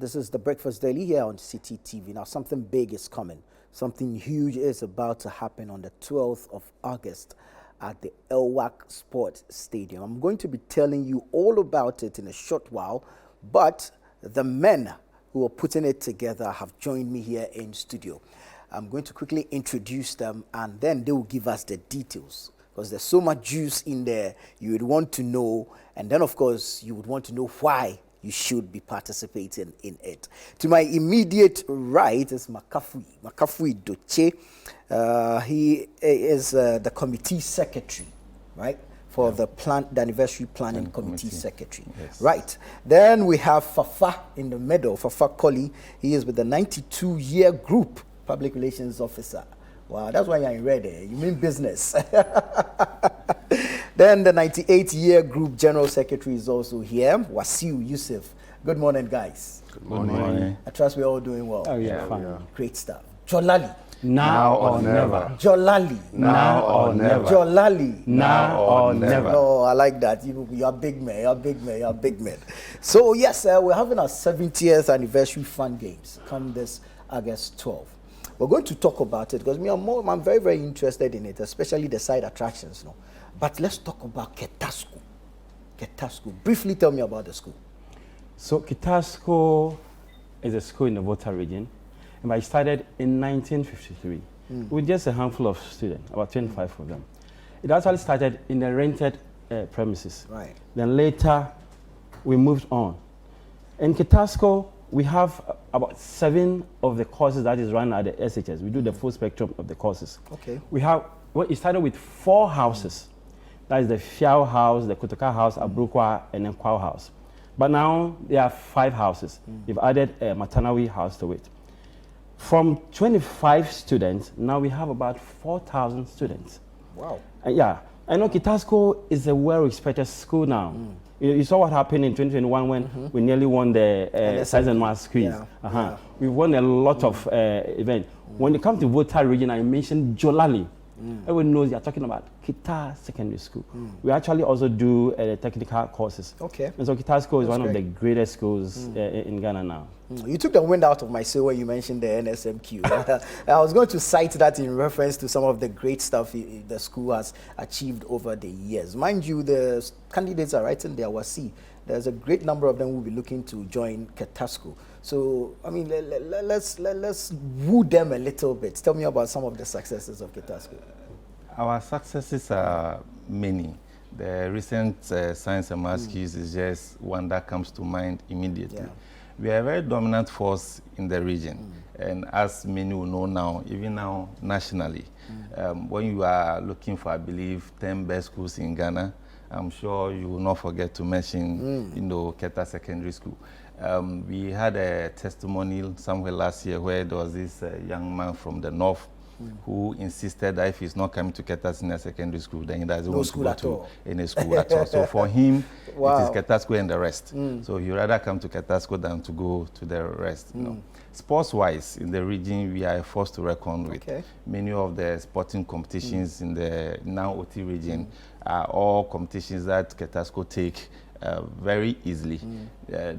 This is the Breakfast Daily here on Citi TV. Now, something big is coming. Something huge is about to happen on the 12th of August at the Wak Stadium. I'm going to be telling you all about it in a short while, but the men who are putting it together have joined me here in studio. I'm going to quickly introduce them, and then they will give us the details, because there's so much juice in there you would want to know, and then, of course, you would want to know why you should be participating in it. To my immediate right is Makafui Doche. He is the committee secretary, right? For the anniversary planning committee secretary. Yes. Right. Then we have Fafa in the middle, Fafa Koli. He is with the 92-year group public relations officer. Wow, that's why you're in red. You mean business. Then the 98-year group general secretary is also here, Wasiu Yusuf. Good morning, guys. Good morning. I trust we're all doing well. Oh, yeah, fine. Great stuff. Jolali. Now or never. Jolali. Now or never. Jolali. Now or never. Oh, I like that. You're big man. You're big man. So, yes, we're having our 70th anniversary fun games come this August 12th. We're going to talk about it because I'm very, very interested in it, especially the side attractions. No? But let's talk about Ketasco. Ketasco. Briefly tell me about the school. So Ketasco is a school in the Volta region. And I started in 1953 with just a handful of students, about 25 of them. It actually started in the rented premises. Right. Then later, we moved on. In Ketasco, we have about 7 of the courses that is run at the SHS. We do the full spectrum of the courses. Okay. It started with 4 houses. That is the Fiao House, the Kotoka House, Abrukwa, and then Kwao House. But now there are 5 houses. We've added a Matanawi house to it. From 25 students, now we have about 4,000 students. Wow. Yeah. I know Ketasco is a well-respected school now. You saw what happened in 2021 when we nearly won the Size and Mass quiz. Yeah. We won a lot of events. When it comes to Volta region, I mentioned Jolali. Everyone knows you're talking about Kita Secondary School. We actually also do technical courses. Okay. And so Ketasco is one of the greatest schools in Ghana now. You took the wind out of my sail when you mentioned the NSMQ. I was going to cite that in reference to some of the great stuff the school has achieved over the years. Mind you, the candidates are writing their WASI. There's a great number of them who will be looking to join Ketasco. So, I mean, let's woo them a little bit. Tell me about some of the successes of Ketasco. Our successes are many. The recent science and maths quiz is just one that comes to mind immediately. Yeah. We are a very dominant force in the region. And as many will know now, even now nationally, when you are looking for, I believe, 10 best schools in Ghana, I'm sure you will not forget to mention, Keta Secondary School. We had a testimonial somewhere last year where there was this young man from the north who insisted that if he's not coming to Keta Senior Secondary School, then he doesn't want to go to any school at all. So for him, it is Ketasco and the rest. So he'd rather come to Ketasco than to go to the rest. Sports-wise, in the region, we are a force to reckon with. Okay. Many of the sporting competitions in the now OT region are all competitions that Ketasco take very easily,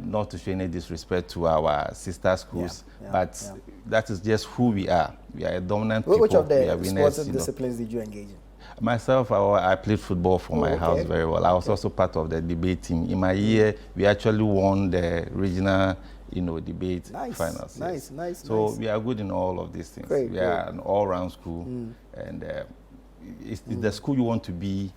not to show any disrespect to our sister schools, but that is just who we are. We are a dominant people. Which of the winners, sports and disciplines did you engage in? Myself, I played football for my house very well. I was also part of the debate team. In my year, we actually won the regional debate finals. Nice. So we are good in all of these things. Great, we are an all-round school, and it's the school you want to be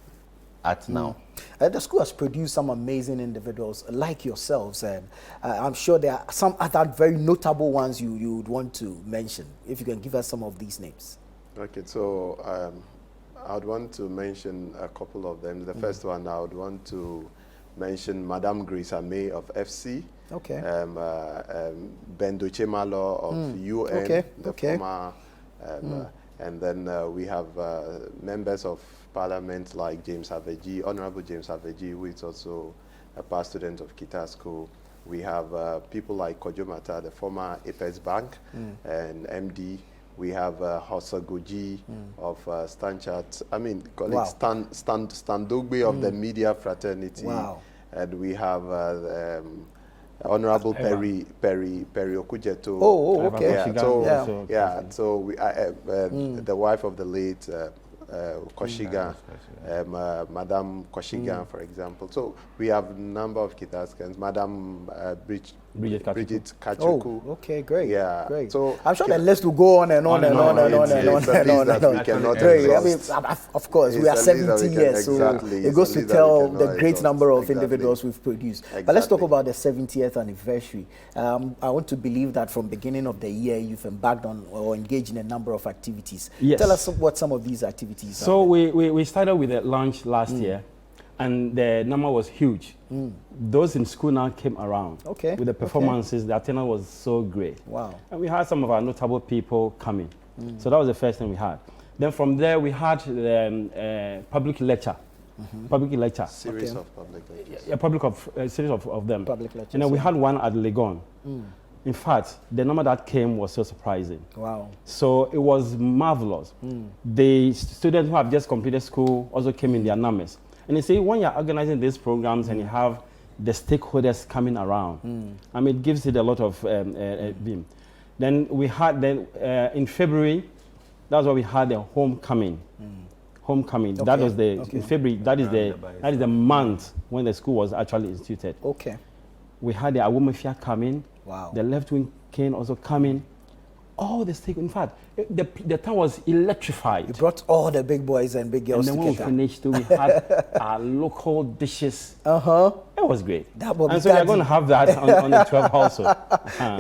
at now. The school has produced some amazing individuals like yourselves, and I'm sure there are some other very notable ones you would want to mention. If you can give us some of these names. Okay, so I would want to mention a couple of them. The first one, I would want to mention Madame Grace May of FC. Okay. Ben Dochemalo of UN, the former, and then we have members of Parliament like James Aveji, Honorable James Aveji, who is also a past student of Ketasco. We have people like Kojo Mata, the former Apex Bank and MD. We have Hosagoji of Stanchat. I mean, colleague Stan Dogbe of the media fraternity. Wow. And we have Honorable Perry Okujeto. Oh, okay. Yeah, so so we, the wife of the late Koshiga, Madame Koshiga, for example. So we have a number of Ketaskans. Madame Bridget Kachuku. Oh, okay, great. Yeah. Great. So I'm sure the list will go on and on and on and on and on and on and on. We cannot I mean, exhaust. of course, we are 70 years, so exactly. it goes to tell the great number of Exactly. individuals we've produced. But let's Exactly. talk about the 70th anniversary. I want to believe that from beginning of the year, you've embarked on or engaged in a number of activities. Yes. Tell us what some of these activities are. So we started with a launch last year, and the number was huge. Those in school now came around. Okay. With the performances, the attendance was so great. Wow. And we had some of our notable people coming. So that was the first thing we had. Then from there, we had the public lecture. Public lecture. Series of public lectures. A series of them. Public lectures, And then we had one at Legon. In fact, the number that came was so surprising. Wow. So it was marvelous. The students who have just completed school also came in their numbers. And you see, when you're organizing these programs and you have the stakeholders coming around, I mean, it gives it a lot of beam. Then we had, in February, that's why we had the homecoming. Homecoming. Okay. That was the, Okay. in February, that is the month when the school was actually instituted. Okay. We had the Awomafia coming. Wow. The left-wing cane also coming. All the stake. In fact, the town was electrified. You brought all the big boys and big girls And then when we together. finished, we had our local dishes. Uh-huh. It was great. That will be and so we're daddy. going to have that on the 12th also.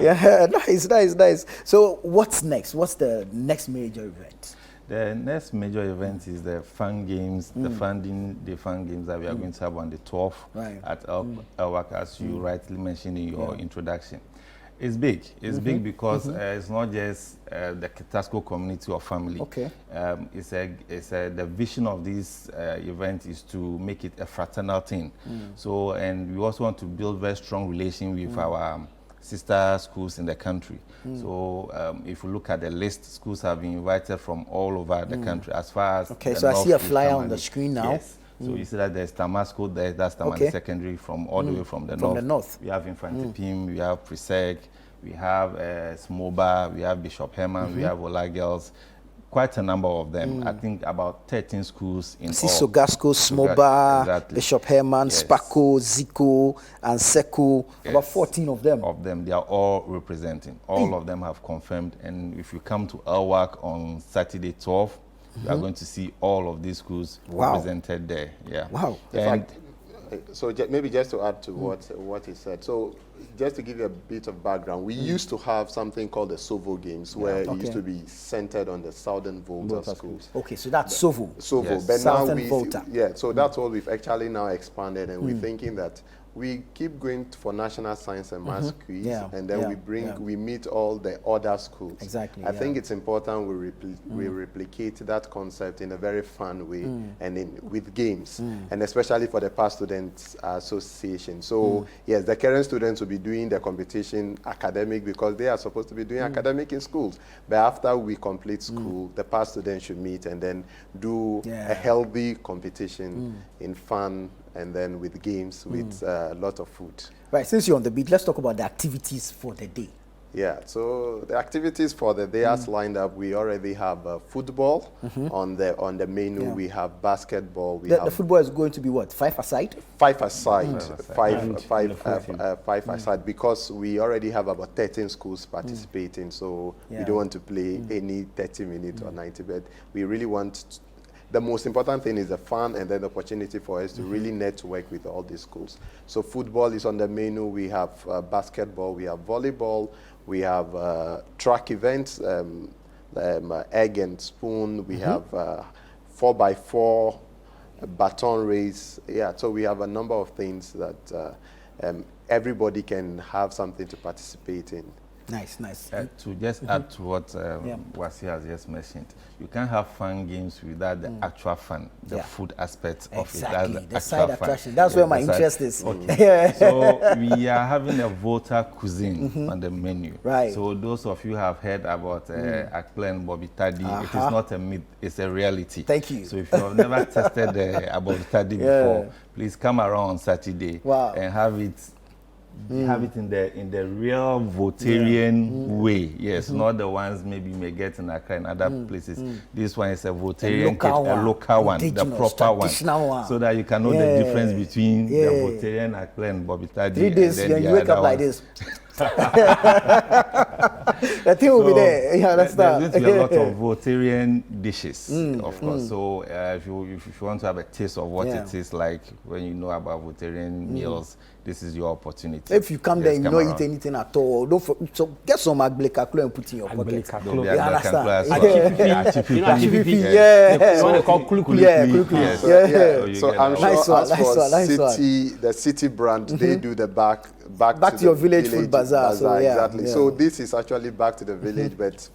Yeah, nice. So what's next? What's the next major event? The next major event is the fun games, the fun games that we are going to have on the 12th at Elwak, as you rightly mentioned in your introduction. It's big. It's big because it's not just the Ketasco community or family. Okay. The vision of this event is to make it a fraternal thing. So, and we also want to build very strong relation with our sister schools in the country. So if you look at the list, schools have been invited from all over the country as far as Okay, the so I north see a is flyer on Tamale. the screen now. Yes. So you see that there's Tamasco there, that's Tamale Secondary from all the way from the north. From the north. We have Infantipim, we have Preseg, we have Smoba, we have Bishop Herman, we have Ola Girls. Quite a number of them. I think about 13 schools in all. Sogasco, Smoba, Exactly. Bishop Herman, Spako, Zico, and Seku. About 14 of them. They are all representing. All of them have confirmed. And if you come to Elwak on Saturday 12th, you are going to see all of these schools represented there. Yeah. Wow. And So maybe just to add to what he said. So just to give you a bit of background, we used to have something called the SOVO games, where it used to be centered on the Southern Volta schools. Okay, so that's SOVO. SOVO, Yes. but now Southern Volta. so that's all we've actually now expanded, and we're thinking that we keep going for national science and maths quiz, and then we meet all the other schools. Exactly. I think it's important we replicate that concept in a very fun way and with games, and especially for the past students association. So yes, the current students will be doing the competition academic because they are supposed to be doing academic in schools. But after we complete school, the past students should meet and then do a healthy competition in fun, and then with games, with a lot of food. Right, since you're on the beat, let's talk about the activities for the day. Yeah, so the activities for the day as lined up, we already have football on the menu. We have basketball. The football is going to be what, 5 aside? 5 aside, five aside, because we already have about 13 schools participating. So we don't want to play any 30-minute or 90, but we really want. The most important thing is the fun and then the opportunity for us to really network with all these schools. So football is on the menu. We have basketball, we have volleyball, we have track events, egg and spoon, we have 4x4, baton race. Yeah, so we have a number of things that everybody can have something to participate in. Nice. to just add to what Wasi has just mentioned, you can't have fun games without the actual fun, the food aspect of it. Exactly, That's the side actual fun. attraction. That's where my the side- interest is. Okay. So we are having a Volta cuisine on the menu. Right. So those of you have heard about Akple and Bobby Taddy, it is not a myth, it's a reality. Thank you. So if you have never tested Bobby Taddy before, please come around on Saturday and have it have it in the real Voltarian way. Yes, not the ones maybe you may get in Accra and other places. This one is a Voltarian kit, a local one, the proper one, so that you can know the difference between the Voltarian Accra and Bobitadi. 3 days, and you wake up like this. The thing will be there. You understand? There's going to be a lot of Voltarian dishes, of course. So if you want to have a taste of what it is like when you know about Voltarian meals, this is your opportunity. If you come there and you don't eat anything at all, so get some agbekaklo and put in your pocket. You understand? Yeah. You want to call kulu. Yeah. So I'm sure as for Citi, the Citi brand, they do the back to your village food bazaar. So, exactly. So this is actually back to the village, but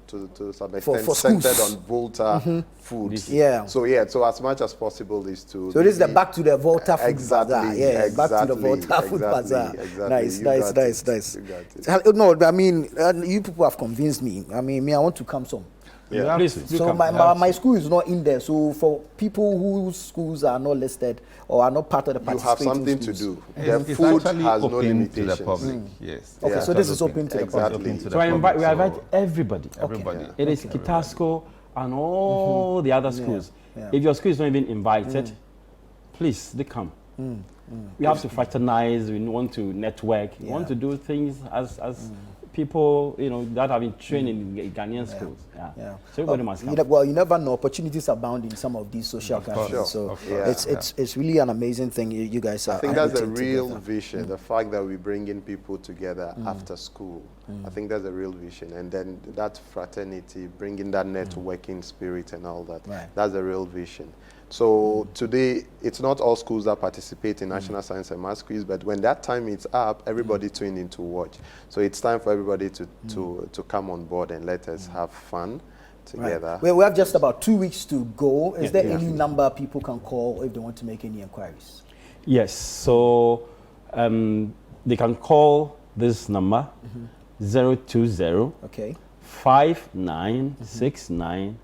to some extent for centered on Volta foods. Yeah. So so as much as possible is to. So this is the back to the Volta food bazaar. Yeah. Exactly, back to the Volta food bazaar. Exactly. Nice. No, I mean, you people have convinced me. I mean, I want to come some. Yeah. Please. So my school is not in there. So for people whose schools are not listed or are not part of the participating you have something schools, to do. It's The food actually has no open limitations. to the public. Yes. Okay, so this is open to the Exactly. public. So we invite everybody. Everybody. It is Ketasco and all the other schools. Yeah. If your school is not even invited, please, they come. We have to fraternize. We want to network. We want to do things as people, that have been trained in Ghanaian schools. Yeah. So everybody must come. Well, you never know. Opportunities abound in some of these social gatherings. So it's really an amazing thing you guys are. I think that's a real vision. The fact that we bring in people together after school. I think that's a real vision. And then that fraternity, bringing that networking spirit and all that. Right. That's a real vision. So today, it's not all schools that participate in National Science and Maths Quiz, but when that time is up, everybody tune in to watch. So it's time for everybody to come on board and let us have fun together. Right. Well, we have just about 2 weeks to go. Is there any number people can call if they want to make any inquiries? Yes. So they can call this number 020 Okay. 5969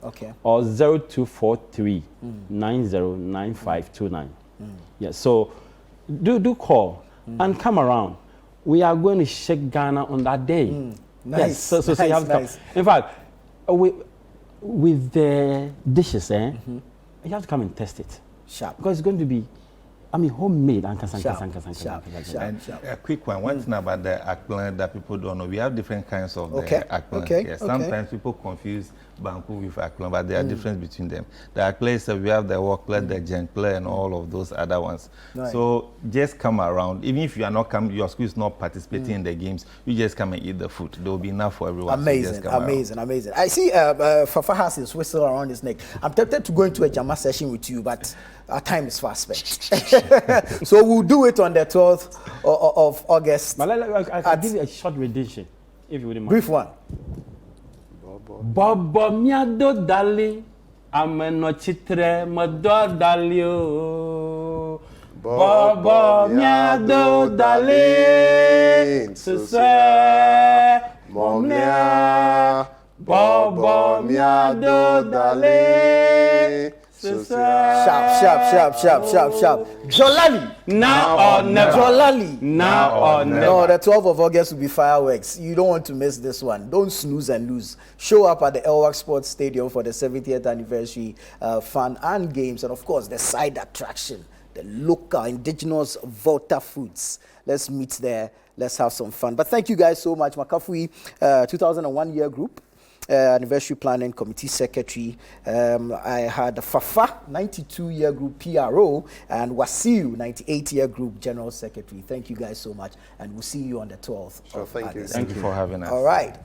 Okay. or 0243 909529. Yeah, so do call and come around. We are going to shake Ghana on that day. Nice. Yes, so you have to come. In fact, with the dishes, you have to come and test it. Sharp. Because it's going to be, homemade. Sharp. And a quick one. One thing about the akplan that people don't know, we have different kinds of the akplan. Okay. Yes, sometimes people confuse banku with akplan, but there are difference between them. The akplan is we have the wakplan, the jenkplan, and all of those other ones. Right. So just come around. Even if you are not coming, your school is not participating in the games, you just come and eat the food. There will be enough for everyone. Amazing. I see Fafa has his whistle around his neck. I'm tempted to go into a Jama session with you, but our time is fast spent. So we'll do it on the 12th of August. But I'll give you a short rendition, if you wouldn't mind. Brief one. Bobo miado dali, ameno chitre modo dali o. Bobo miado dali, suse momia. Bobo miado dali. Sharp. Jolali. Now or never. Jolali. Now or never. No, the 12th of August will be fireworks. You don't want to miss this one. Don't snooze and lose. Show up at the Wak Sports Stadium for the 70th anniversary fun and games. And of course, the side attraction, the local indigenous Volta foods. Let's meet there. Let's have some fun. But thank you guys so much. Makafui, 2001 year group. Anniversary Planning Committee Secretary. I had Fafa, 92-year group PRO, and Wasiu, 98-year group General Secretary. Thank you guys so much, and we'll see you on the 12th. Sure, thank you. Thank you for having us. All right.